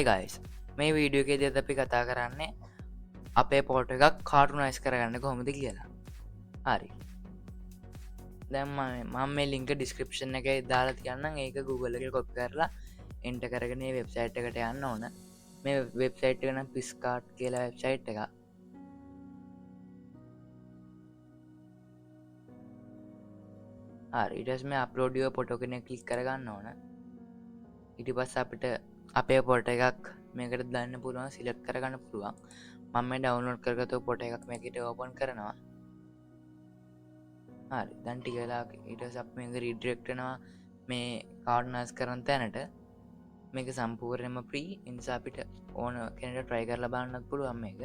Guys මේ video එකේදී අපි කතා කරන්නේ අපේ පෝට් එකක් කාටුනයිස් කරගන්න කොහොමද කියලා. හරි දැන් මම මේ ලින්ක ඩිස්ක්‍රිප්ෂන් එකේ දාලා තියන්නම්. ඒක Google එකේ කොපි කරලා එන්ටර් කරගෙන මේ වෙබ්සයිට් එකට යන්න ඕන. මේ වෙබ්සයිට් එක නම් පිස්කාට් කියලා වෙබ්සයිට් එක. හරි ඊට පස්සේ මේ අප්ලෝඩ් යුවර් ෆොටෝ කෙනෙක් ක්ලික් කරගන්න ඕන. ඊට පස්සේ අපිට අපේ පොට එකක් මේකට දාන්න පුළුවන්, සිලෙක්ට් කරගන්න පුළුවන්. මම මේ ඩවුන්ලෝඩ් කරගත්තු පොට එකක් මේකට ඕපන් කරනවා. හරි දැන් ටික වෙලාවක ඊට පස්සේ අපි මේක රීඩිරෙක්ට් වෙනවා මේ කාඩ්නයිස් කරන තැනට. මේක සම්පූර්ණයෙන්ම ෆ්‍රී. ඒ නිසා අපිට ඕන කෙනෙක්ට try කරලා බලන්නත් පුළුවන් මේක.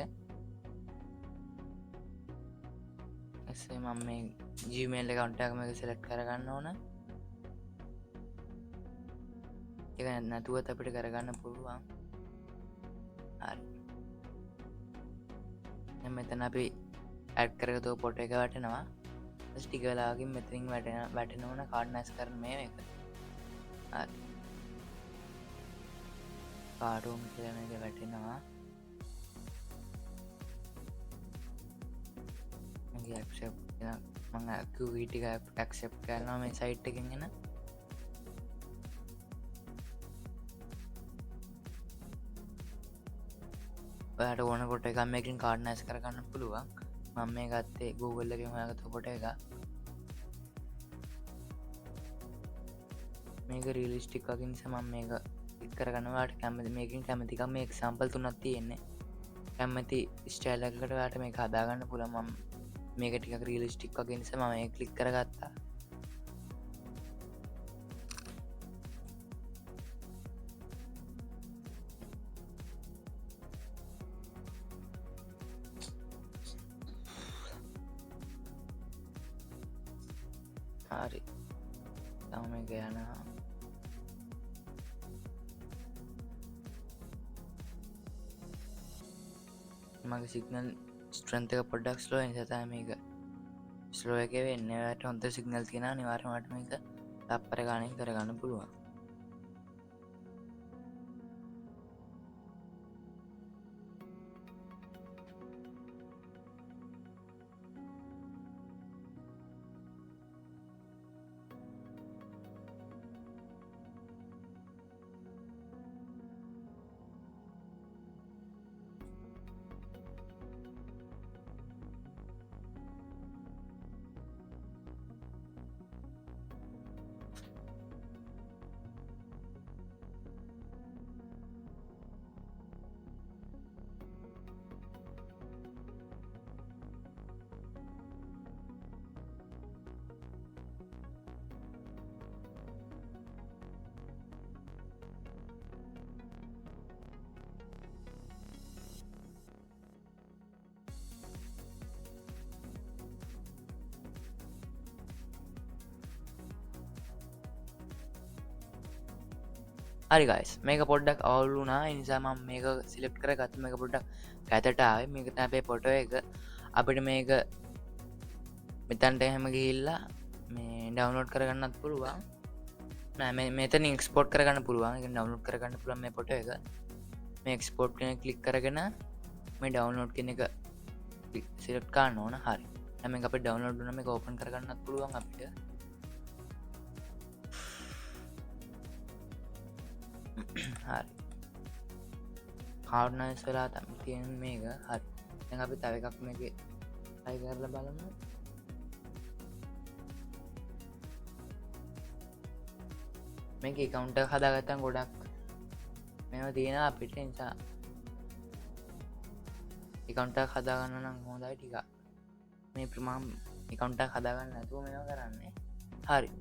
එසේ මම මේ Gmail account එක මේක select කරගන්න ඕන. ඒක නැතුවත් අපිට කරගන්න පුළුවන්. හරි දැන් මෙතන අපි ඇඩ් කරගත්තු ෆොටෝ එක වැටෙනවා. ටික වෙලාවකින් මෙතනින් වැටෙන ඕන කාඩ්නයිස් කරන මේ එක. හරි කාඩුම් කියලා මේක වැටෙනවා. මේක ඇක්සෙප්ට් කරන මම QV ටික ඇක්සෙප්ට් කරනවා මේ සයිට් එකෙන් එන. ඔයාට ඕන කොට එකක් මේකින් කාඩ්නයිස් කරගන්න පුළුවන්. මම මේ ගත්තේ Google එකෙන් හොයාගත්තු කොට එක. මේක රියලිස්ටික් වගේ නිසා මම මේක ක්ලික් කරගන්න. ඔයාට කැමති මේකෙන් කැමති එකක් මේ එක්සැම්පල් තුනක් තියෙන්නේ. කැමති ස්ටයිල් එකකට ඔයාට මේක හදාගන්න පුළුවන්. මම මේක ටිකක් රියලිස්ටික් වගේ නිසා මම ඒක ක්ලික් කරගත්තා. හරි තම මේක යනවා. මගේ සිගනල් ස්ට්‍රෙන්ත් එක පොඩ්ඩක් ස්ලෝ නිසා තමයි මේක ස්ලෝ එකේ වෙන්නේ. ඔයාලට හොඳ සිගනල් තියෙනවා අනිවාර්යයෙන්ම මේක තප්පර ගාණකින් කරගන්න පුළුවන්. හරි ගයිස් මේක පොඩ්ඩක් අවුල් වුණා. ඒ නිසා මම මේක සිලෙක්ට් කරගත්ත. මේක පොඩ්ඩක් කැතට ආවේ. මේක තමයි අපේ ෆොටෝ එක. අපිට මේක මෙතනට එහෙම ගිහිල්ලා මේ ඩවුන්ලෝඩ් කරගන්නත් පුළුවන්. නෑ මේ මෙතන එක්ස්පෝර්ට් කරගන්න පුළුවන්. ඒක ඩවුන්ලෝඩ් කරගන්න පුළුවන් මේ ෆොටෝ එක. මේ එක්ස්පෝර්ට් කියන ක්ලික් කරගෙන මේ ඩවුන්ලෝඩ් කියන එක සිලෙක්ට් කරන්න ඕන. හරි දැන් මේක අපිට ඩවුන්ලෝඩ් වුණා. මේක ඕපන් කරගන්නත් පුළුවන් අපිට. හරි කාඩ්නයිස් වෙලා තමයි තියෙන්නේ මේක. හරි දැන් අපි තව එකක් මේකේ try කරලා බලමු. මේක account එක හදාගත්තම ගොඩක් මේවා තියෙනවා අපිට. ඒ නිසා account එක හදාගන්න නම් හොඳයි ටිකක්. මේ මම account එක හදාගන්න නැතුව මේවා කරන්නේ. හරි